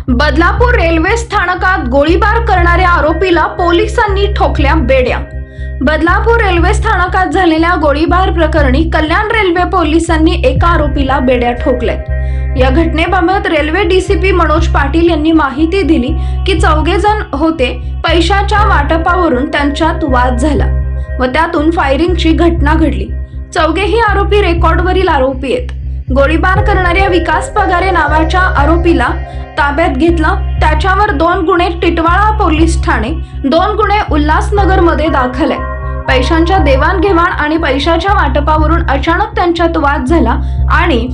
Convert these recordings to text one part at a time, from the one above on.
Badlapur railway स्थानकात गोळीबार करणाऱ्या आरोपीला पोलिसांनी ठोकल्या बेड्या। बदलापूर रेल्वे स्थानकात झालेल्या गोळीबार प्रकरणी कल्याण रेल्वे पोलिसांनी एका आरोपीला बेड्या ठोकल्यात। या घटनेबाबत रेल्वे डीसीपी मनोज पाटील यांनी माहिती दिली की चौघे जण होते। पैशाच्या वाटपावरून त्यांच्यात वाद झाला व त्यातून फायरिंगची घटना घडली। चौघेही आरोपी रेकॉर्डवरील आरोपी आहेत। गोळीबार करणाऱ्या विकास पगारे नावाच्या आरोपीला ताब्यात घेतलं। त्याच्यावर 2 गुन्हे टिटवाळा पोलीस ठाणे, 2 गुन्हे उल्हासनगर मध्ये दाखल आहे। पैशांच्या देवाणघेवाण आणि पैशाच्या वाटपावरून अचानक त्यांच्यात वाद झाला आणि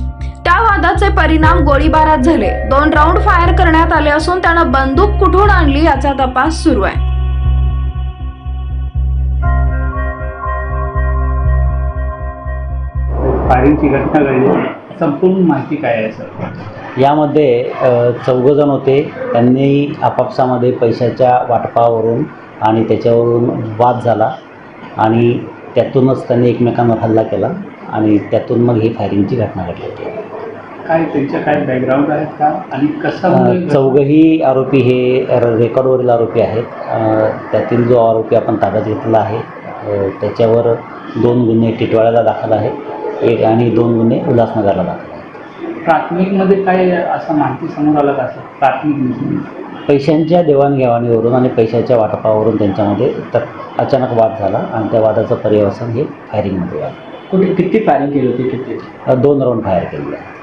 त्या वादाचे परिणाम गोळीबारात झाले। 2 राऊंड फायर करण्यात आले असून त्यानं बंदूक कुठून आणली याचा तपास सुरू आहे। फायरिंगची घटना घडली, संपूर्ण माहिती काय आहे सर? यामध्ये चौघजण होते। त्यांनी आपापसामध्ये पैशाच्या वाटपावरून आणि त्याच्यावरून वाद झाला आणि त्यातूनच त्यांनी एकमेकांवर हल्ला केला आणि त्यातून मग ही फायरिंगची घटना घडली होती। काय त्यांच्या काय बॅकग्राऊंड आहेत का आणि कसं? चौघही आरोपी हे रेकॉर्डवरील आरोपी आहेत। त्यातील जो आरोपी आपण ताब्यात घेतलेला आहे त्याच्यावर 2 गुन्हे टिटवाळ्याला दाखल आहेत आणि 2 गुन्हे उल्हासनगरला दाखल आहेत। प्राथमिकमध्ये काय असं माहिती समोर आलं का सर? प्राथमिक पैशांच्या देवाणघेवाणीवरून आणि पैशाच्या वाटपावरून त्यांच्यामध्ये अचानक वाद झाला आणि त्या वादाचं पर्यवसन हे फायरिंगमध्ये झालं। कुठे किती फायरिंग केली होती? किती? 2 राऊंड फायर केलेले आहेत।